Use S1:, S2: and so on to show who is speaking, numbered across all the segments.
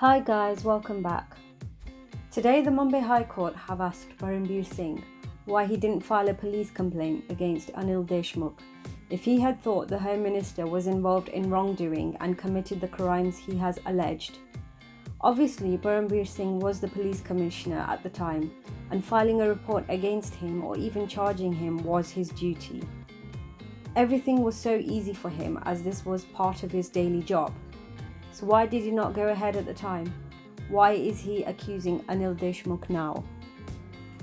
S1: Hi guys, welcome back. Today the Mumbai High Court have asked Param Bir Singh why he didn't file a police complaint against Anil Deshmukh if he had thought the Home Minister was involved in wrongdoing and committed the crimes he has alleged. Obviously, Param Bir Singh was the police commissioner at the time, and filing a report against him or even charging him was his duty. Everything was so easy for him as this was part of his daily job. So why did he not go ahead at the time? Why is he accusing Anil Deshmukh now?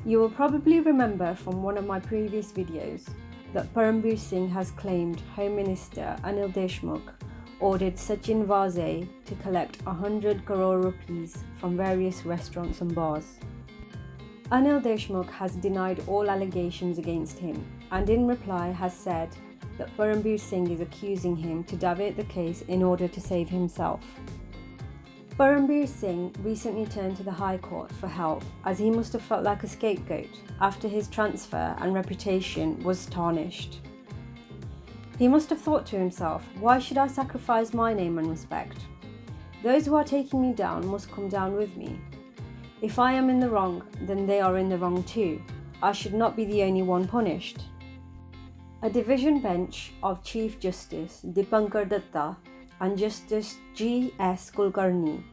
S1: You will probably remember from one of my previous videos that Param Bir Singh has claimed Home Minister Anil Deshmukh ordered Sachin Vaze to collect 100 crore rupees from various restaurants and bars. Anil Deshmukh has denied all allegations against him and in reply has said that Param Bir Singh is accusing him to divert the case in order to save himself. Param Bir Singh recently turned to the High Court for help as he must have felt like a scapegoat after his transfer and reputation was tarnished. He must have thought to himself, why should I sacrifice my name and respect? Those who are taking me down must come down with me. If I am in the wrong, then they are in the wrong too. I should not be the only one punished. A division bench of Chief Justice Dipankar Datta and Justice G.S. Kulkarni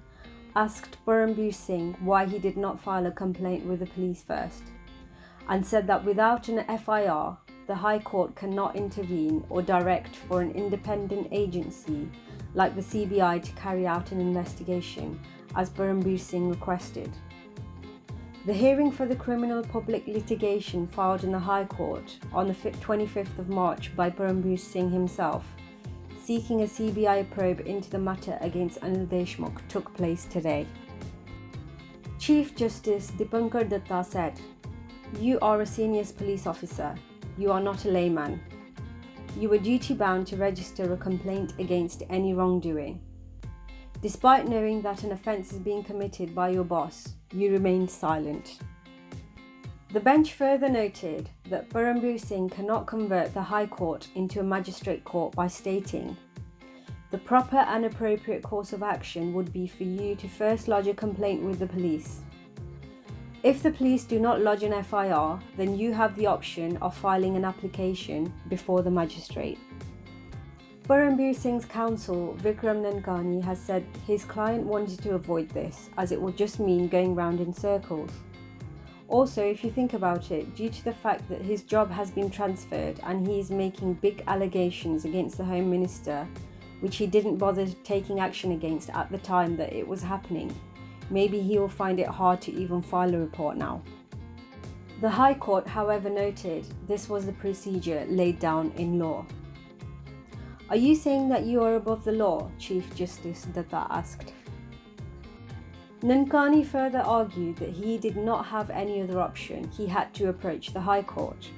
S1: asked Param Bir Singh why he did not file a complaint with the police first, and said that without an FIR, the High Court cannot intervene or direct for an independent agency like the CBI to carry out an investigation, as Param Bir Singh requested. The hearing for the criminal public litigation filed in the High Court on the 25th of March by Param Bir Singh himself, seeking a CBI probe into the matter against Anil Deshmukh, took place today. Chief Justice Dipankar Datta said, "You are a senior police officer. You are not a layman. You were duty-bound to register a complaint against any wrongdoing. Despite knowing that an offence is being committed by your boss, you remained silent." The bench further noted that Param Bir Singh cannot convert the High Court into a magistrate court by stating, "The proper and appropriate course of action would be for you to first lodge a complaint with the police. If the police do not lodge an FIR, then you have the option of filing an application before the magistrate." Param Bir Singh's counsel Vikram Nankani has said his client wanted to avoid this as it would just mean going round in circles. Also, if you think about it, due to the fact that his job has been transferred and he is making big allegations against the Home Minister, which he didn't bother taking action against at the time that it was happening, maybe he will find it hard to even file a report now. The High Court, however, noted this was the procedure laid down in law. "Are you saying that you are above the law?" Chief Justice Datta asked. Nankani further argued that he did not have any other option. He had to approach the High Court,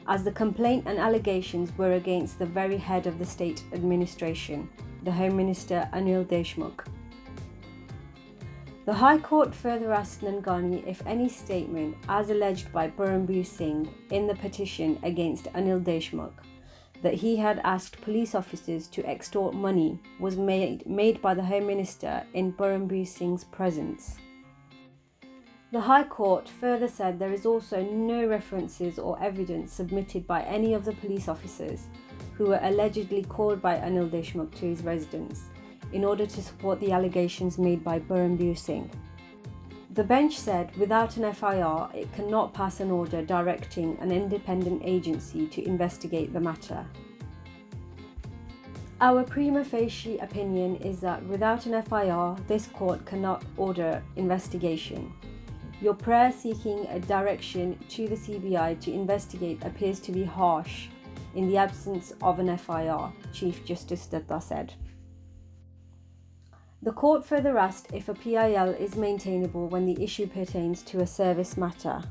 S1: as the complaint and allegations were against the very head of the state administration, the Home Minister Anil Deshmukh. The High Court further asked Nankani if any statement, as alleged by Param Bir Singh in the petition against Anil Deshmukh, that he had asked police officers to extort money, was made by the Home Minister in Param Bir Singh's presence. The High Court further said there is also no references or evidence submitted by any of the police officers who were allegedly called by Anil Deshmukh to his residence in order to support the allegations made by Param Bir Singh. The bench said without an FIR, it cannot pass an order directing an independent agency to investigate the matter. "Our prima facie opinion is that without an FIR, this court cannot order investigation. Your prayer seeking a direction to the CBI to investigate appears to be harsh in the absence of an FIR," Chief Justice Datta said. The court further asked if a PIL is maintainable when the issue pertains to a service matter.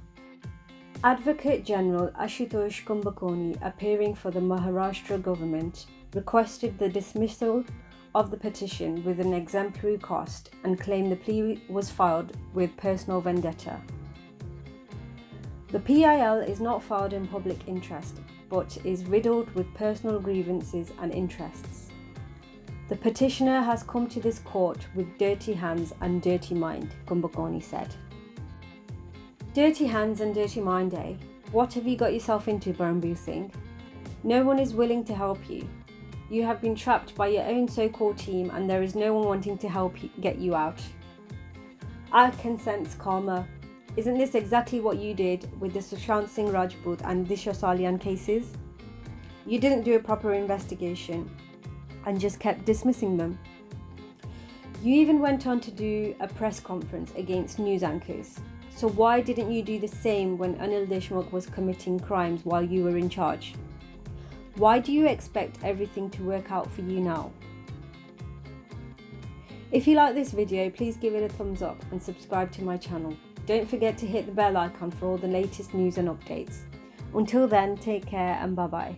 S1: Advocate General Ashutosh Kumbhakoni, appearing for the Maharashtra government, requested the dismissal of the petition with an exemplary cost and claimed the plea was filed with personal vendetta. The PIL is not filed in public interest, but is riddled with personal grievances and interests. The petitioner has come to this court with dirty hands and dirty mind, Kumbhakoni said. Dirty hands and dirty mind, eh? What have you got yourself into, Param Bir Singh? No one is willing to help you. You have been trapped by your own so-called team and there is no one wanting to help get you out. I can sense karma. Isn't this exactly what you did with the Sushant Singh Rajput and Disha Salian cases? You didn't do a proper investigation and just kept dismissing them. You even went on to do a press conference against news anchors. So why didn't you do the same when Anil Deshmukh was committing crimes while you were in charge? Why do you expect everything to work out for you now? If you like this video, please give it a thumbs up and subscribe to my channel. Don't forget to hit the bell icon for all the latest news and updates. Until then, take care and bye bye.